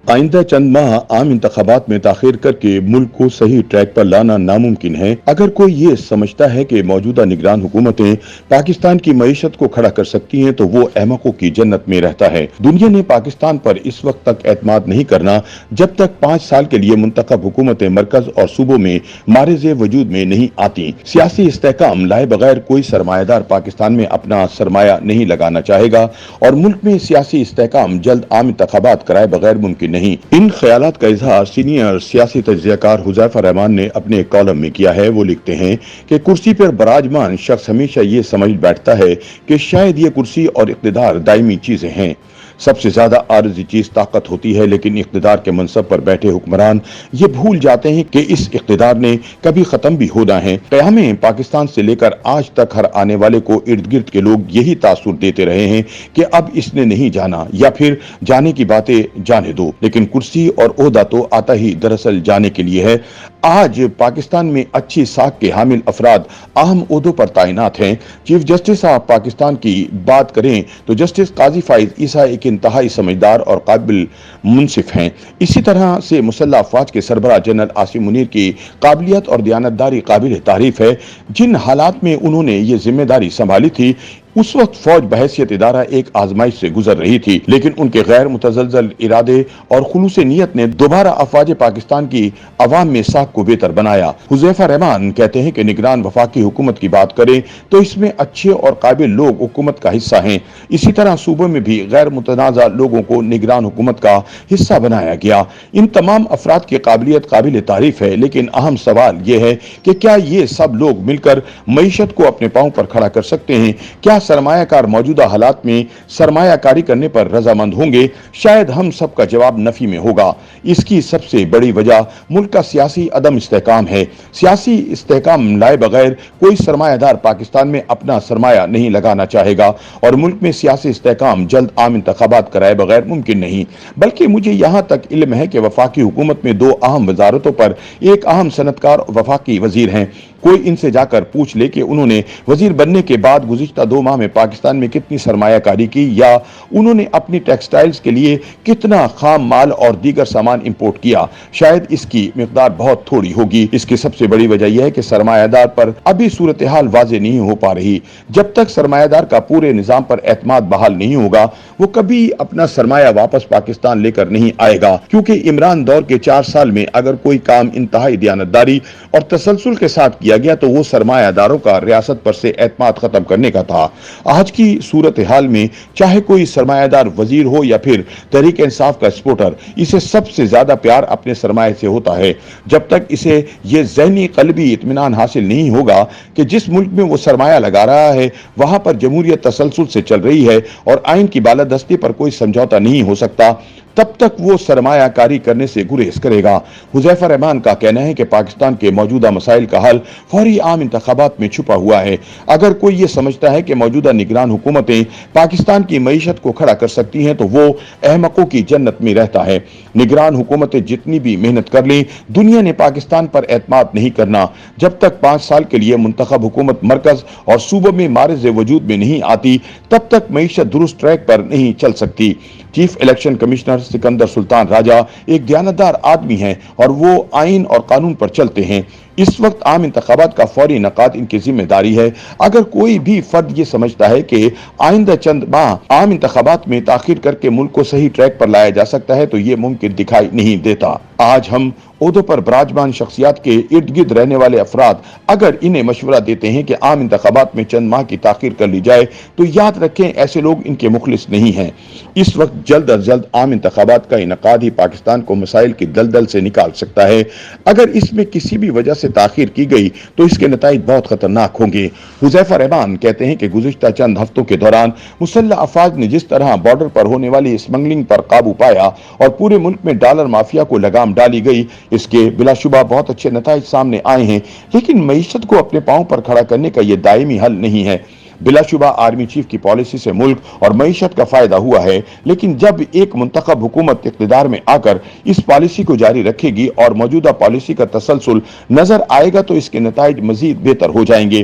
آئندہ چند ماہ عام انتخابات میں تاخیر کر کے ملک کو صحیح ٹریک پر لانا ناممکن ہے۔ اگر کوئی یہ سمجھتا ہے کہ موجودہ نگران حکومتیں پاکستان کی معیشت کو کھڑا کر سکتی ہیں تو وہ احمقوں کی جنت میں رہتا ہے۔ دنیا نے پاکستان پر اس وقت تک اعتماد نہیں کرنا جب تک 5 سال کے لیے منتخب حکومتیں مرکز اور صوبوں میں معرض وجود میں نہیں آتی۔ سیاسی استحکام لائے بغیر کوئی سرمایہ دار پاکستان میں اپنا سرمایہ نہیں لگانا چاہے گا اور ملک میں سیاسی استحکام جلد عام انتخابات کرائے بغیر ممکن نہیں۔ ان خیالات کا اظہار سینئر سیاسی تجزیہ کار حذیفہ رحمان نے اپنے کالم میں کیا ہے۔ وہ لکھتے ہیں کہ کرسی پر براجمان شخص ہمیشہ یہ سمجھ بیٹھتا ہے کہ شاید یہ کرسی اور اقتدار دائمی چیزیں ہیں۔ سب سے زیادہ عارضی چیز طاقت ہوتی ہے، لیکن اقتدار کے منصب پر بیٹھے حکمران یہ بھول جاتے ہیں کہ اس اقتدار نے کبھی ختم بھی ہونا ہے۔ قیامیں پاکستان سے لے کر آج تک ہر آنے والے کو ارد گرد کے لوگ یہی تاثر دیتے رہے ہیں کہ اب اس نے نہیں جانا یا پھر جانے کی باتیں جانے دو، لیکن کرسی اور عہدہ تو آتا ہی دراصل جانے کے لیے ہے۔ آج پاکستان میں اچھی ساکھ کے حامل افراد اہم عہدوں پر تعینات ہیں۔ چیف جسٹس آف پاکستان کی بات کریں تو جسٹس قاضی فائز عیسیٰ ایک انتہائی سمجھدار اور قابل منصف ہیں۔ اسی طرح سے مسلح افواج کے سربراہ جنرل عاصم منیر کی قابلیت اور دیانتداری قابل تعریف ہے۔ جن حالات میں انہوں نے یہ ذمہ داری سنبھالی تھی اس وقت فوج بحیثیت ادارہ ایک آزمائش سے گزر رہی تھی، لیکن ان کے غیر متزلزل ارادے اور خلوص نیت نے دوبارہ افواج پاکستان کی عوام میں ساکھ کو بہتر بنایا۔ حذیفہ رحمان کہتے ہیں کہ نگران وفاقی حکومت کی بات کریں تو اس میں اچھے اور قابل لوگ حکومت کا حصہ ہیں۔ اسی طرح صوبوں میں بھی غیر متنازع لوگوں کو نگران حکومت کا حصہ بنایا گیا۔ ان تمام افراد کی قابلیت قابل تعریف ہے، لیکن اہم سوال یہ ہے کہ کیا یہ سب لوگ مل کر معیشت کو اپنے پاؤں پر کھڑا کر سکتے ہیں؟ کیا سرمایہ کار موجودہ حالات میں سرمایہ کاری کرنے پر رضامند ہوں گے؟ شاید ہم سب کا جواب نفی میں ہوگا۔ اس کی سب سے بڑی وجہ ملک کا سیاسی عدم استحکام ہے۔ سیاسی استحکام لائے بغیر کوئی سرمایہ دار پاکستان میں اپنا سرمایہ نہیں لگانا چاہے گا اور ملک میں سیاسی استحکام جلد عام انتخابات کرائے بغیر ممکن نہیں۔ بلکہ مجھے یہاں تک علم ہے کہ وفاقی حکومت میں 2 اہم وزارتوں پر ایک اہم صنعتکار وفاقی وزیر ہیں۔ کوئی ان سے جا کر پوچھ لے کہ انہوں نے وزیر بننے کے بعد گزشتہ 2 ماہ میں پاکستان میں کتنی سرمایہ کاری کی یا انہوں نے اپنی ٹیکسٹائلز کے لیے کتنا خام مال اور دیگر سامان امپورٹ کیا، شاید اس کی مقدار بہت تھوڑی ہوگی۔ اس کی سب سے بڑی وجہ یہ ہے کہ سرمایہ دار پر ابھی صورتحال واضح نہیں ہو پا رہی۔ جب تک سرمایہ دار کا پورے نظام پر اعتماد بحال نہیں ہوگا وہ کبھی اپنا سرمایہ واپس پاکستان لے کر نہیں آئے گا، کیونکہ عمران دور کے 4 سال میں اگر کوئی کام انتہائی دیانتداری اور تسلسل کے ساتھ کیا گیا تو وہ سرمایہ داروں کا ریاست پر سے اعتماد ختم کرنے کا تھا۔ آج کی صورتحال میں چاہے کوئی سرمایہ دار وزیر ہو یا پھر تحریک انصاف کا سپورٹر، اسے سب سے زیادہ پیار اپنے سرمایہ سے ہوتا ہے۔ جب تک اسے یہ ذہنی قلبی اطمینان حاصل نہیں ہوگا کہ جس ملک میں وہ سرمایہ لگا رہا ہے وہاں پر جمہوریت تسلسل سے چل رہی ہے اور آئین کی بالادستی پر کوئی سمجھوتا نہیں ہو سکتا، تب تک وہ سرمایہ کاری کرنے سے گریز کرے گا۔ حذیفہ رحمان کا کہنا ہے کہ پاکستان کے موجودہ مسائل کا حل فوری عام انتخابات میں چھپا ہوا ہے۔ اگر کوئی یہ سمجھتا ہے کہ موجودہ نگران حکومتیں پاکستان کی معیشت کو کھڑا کر سکتی ہیں تو وہ احمقوں کی جنت میں رہتا ہے۔ نگران حکومتیں جتنی بھی محنت کر لیں، دنیا نے پاکستان پر اعتماد نہیں کرنا۔ جب تک 5 سال کے لیے منتخب حکومت مرکز اور صوبوں میں معرض وجود میں نہیں آتی تب تک معیشت درست ٹریک پر نہیں چل سکتی۔ چیف الیکشن کمشنر سکندر سلطان راجہ ایک دیانتدار آدمی ہیں اور وہ آئین اور قانون پر چلتے ہیں۔ اس وقت عام انتخابات کا فوری انعقاد ان کی ذمہ داری ہے۔ اگر کوئی بھی فرد یہ سمجھتا ہے کہ آئندہ چند ماہ عام انتخابات میں تاخیر کر کے ملک کو صحیح ٹریک پر لایا جا سکتا ہے تو یہ ممکن دکھائی نہیں دیتا۔ آج ہم عہدوں پر براجمان شخصیات کے ارد گرد رہنے والے افراد اگر انہیں مشورہ دیتے ہیں کہ عام انتخابات میں چند ماہ کی تاخیر کر لی جائے تو یاد رکھیں ایسے لوگ ان کے مخلص نہیں ہیں۔ اس وقت جلد از جلد عام انتخابات کا انعقاد ہی پاکستان کو مسائل کی دلدل سے نکال سکتا ہے۔ اگر اس میں کسی بھی وجہ سے تاخیر کی گئی تو اس کے نتائج بہت خطرناک ہوں گے۔ حذیفہ رحمان کہتے ہیں کہ گزشتہ چند ہفتوں کے دوران مسلح افواج نے جس طرح بارڈر پر ہونے والی اسمگلنگ پر قابو پایا اور پورے ملک میں ڈالر مافیا کو لگام ڈالی گئی، اس کے بلا شبہ بہت اچھے نتائج سامنے آئے ہیں، لیکن معیشت کو اپنے پاؤں پر کھڑا کرنے کا یہ دائمی حل نہیں ہے۔ بلا شبہ آرمی چیف کی پالیسی سے ملک اور معیشت کا فائدہ ہوا ہے، لیکن جب ایک منتخب حکومت اقتدار میں آ کر اس پالیسی کو جاری رکھے گی اور موجودہ پالیسی کا تسلسل نظر آئے گا تو اس کے نتائج مزید بہتر ہو جائیں گے۔